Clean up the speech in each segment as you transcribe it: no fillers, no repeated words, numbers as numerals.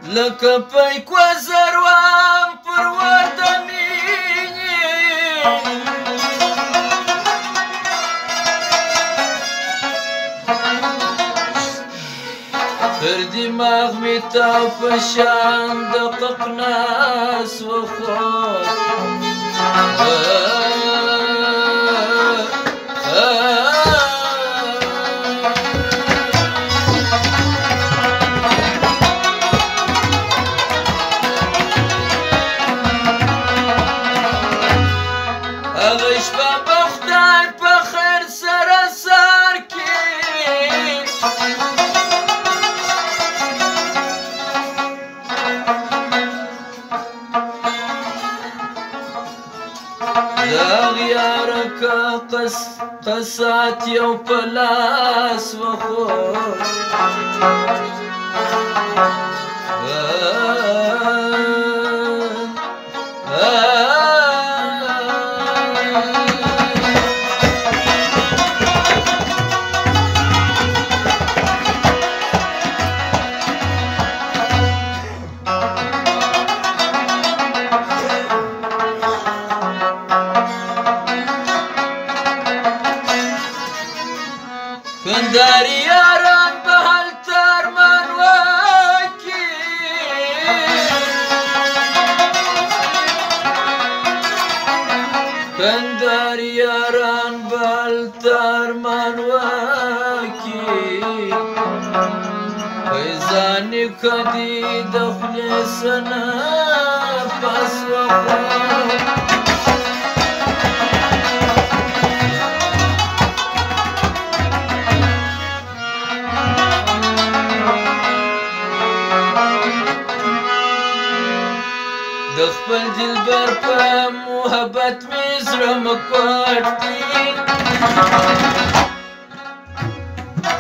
لکه پیک وزروام پر وطنینی تر دماغ می تاو پشان د ققناس و خود قصات یو پلاس و خود کنداری یاران به حل ترمان وکی کنداری یاران به حل ترمان وکی پیزانی کدی دخلی سنا پس وخواه دخپل دلبر په محبت می زړه مکوټ دی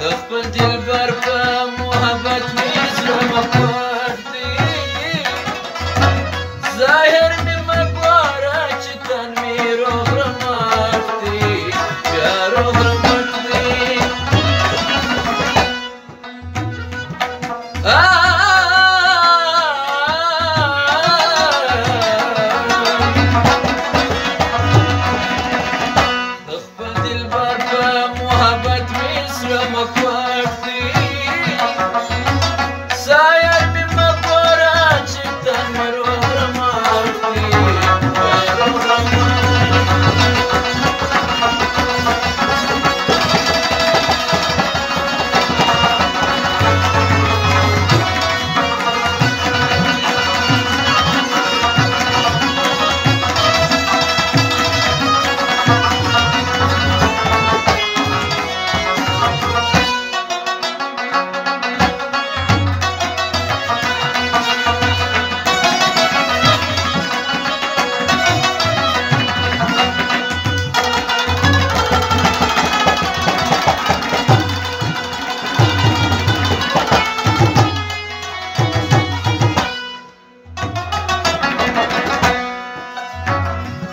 دخپل دلبر په محبت می زړه مکوټ دی ظاهر می مګوره چې تن می روغ رمټ دی بیا روغ رمټ دی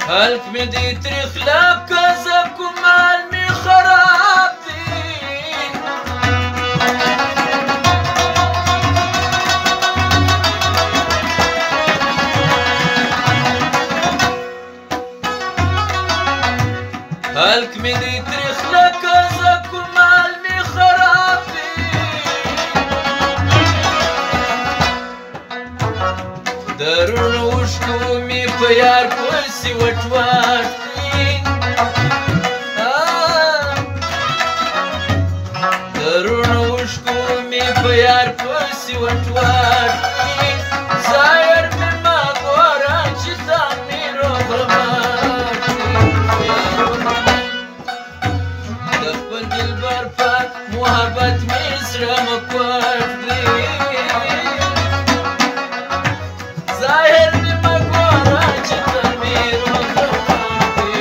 خلق می دی تریخ لکه زکومال می خراب دی خلق می دی تریخ لکه زکومال می خراب دی درون وشکو می پیار پسی وټوټ دی درون وشکو می پیار پسی وټوټ دی ظاهر می مګوره چې ځان می روغ رمټ دی د خپل دلبر په محبت می زړه مکوټ دی ظاهر می مګوره چې تن می روغ رمټ دی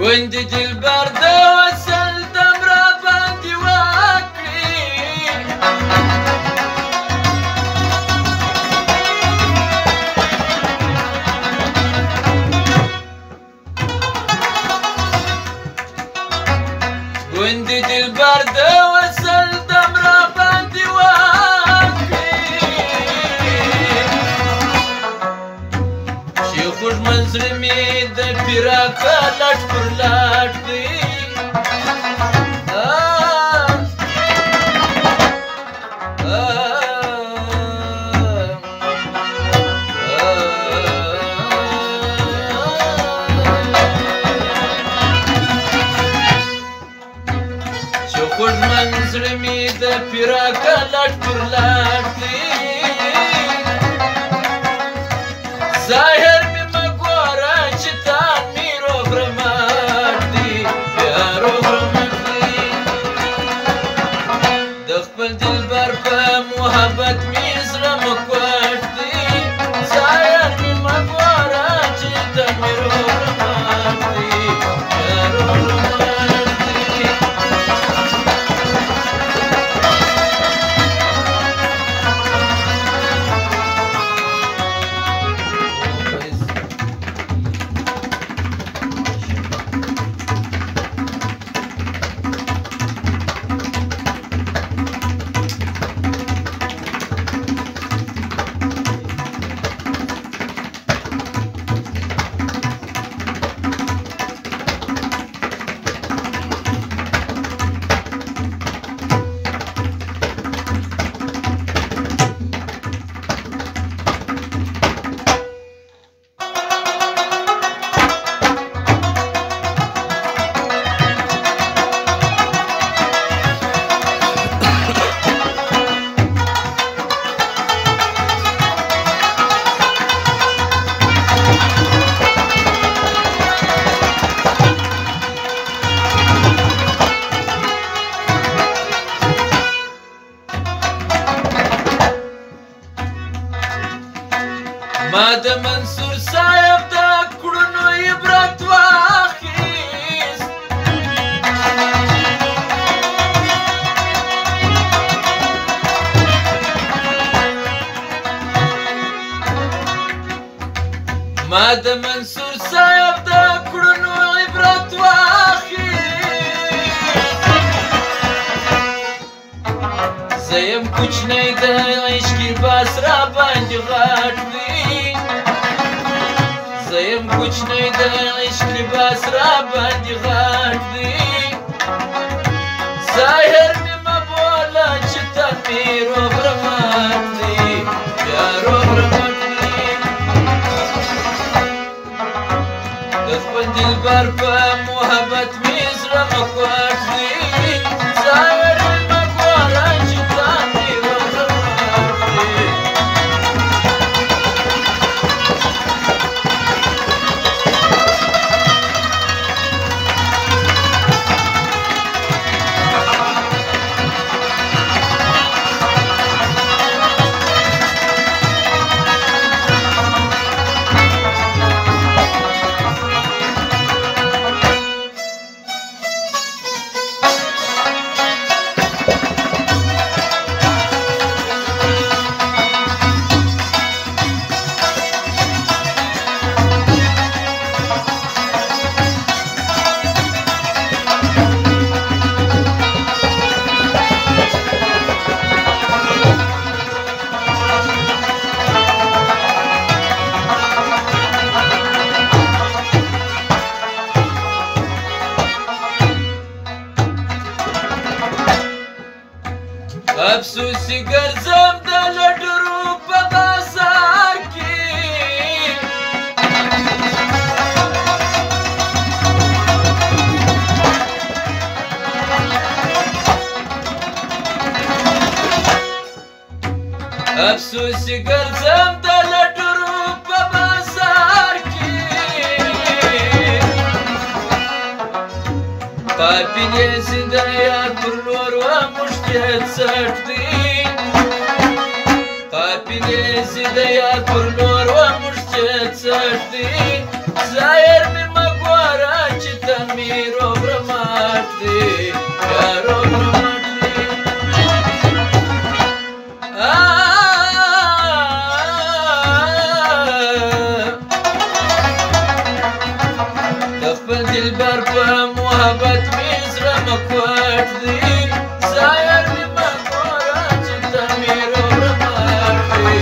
گوندی دلبر دوسل دم را باندې وکړي گوندی دلبر دوسل دم را باندې وکړي چې خوږ منزل مې د پیراکه لټ پر لټ دی چې خوږ منزل مې د پیراکه لټ پر لټ دی ظاهر مې مه ګوره چې تان مې روغ رمټ دی بیا روغ رمټ دی د خپل دلبر په محبت مې زړه مکوټ دی ظاهر مې مه ګوره چې تان مې روغ رمټ دی بیا روغ رمټ دی ما د منصور صاحب د کړنو عبرت واخیست ما د منصور صاحب د کړنو عبرت واخیست زه یم کوچنی د عشقي باس را باندې غټ دی زه یم کوچنی د عشق لباس را باندې غټ دی ظاهر مې مه بوله چې تن مې روغ رمټ دی بیا روغ رمټ دی د خپل دلبر په محبت مې زړه مکوټ دی ظاهر مې مه ګوره چې تن مې روغ رمټ دی افسوسي ګرځم د لټرو په بازار کې افسوسي ګرځم د لټرو په بازار کې پاپینې زنده یار پر لور ومشکل څټ دی پاپینې زنده یار پر لور ومشکل څټ دی ظاهر مې مه ګوره چې تن مې مکوټ دی ظاهر مې مه ګوره چې ته مې روغ رمټ دی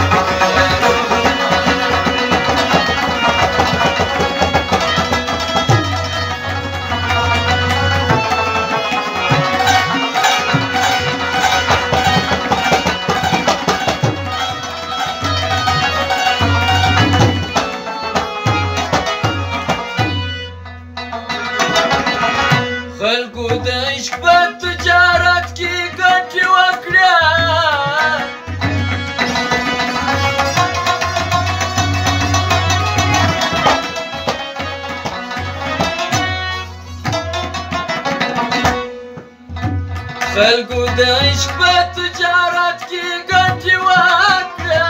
خلکو د عشق په تجارت کې ګټې وکړه خلکو د عشق په تجارت کې ګټې وکړه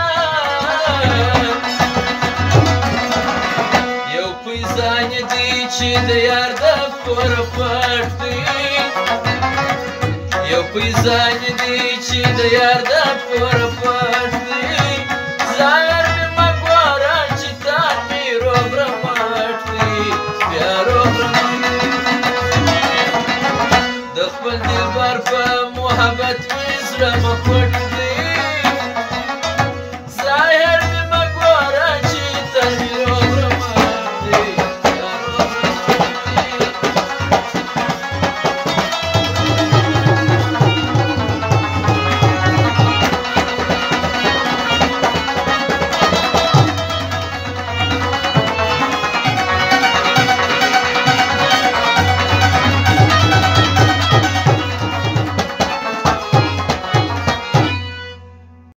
یو پیزان دی چې د یار د پر پټ دی یو پیزان دی چې د یار د پر پټ دی ظاهر مې مه ګوره چې تا مې روغ رمټ دی بیا روغ رمټ د خپل دلبر په محبت مې زړه مه پټ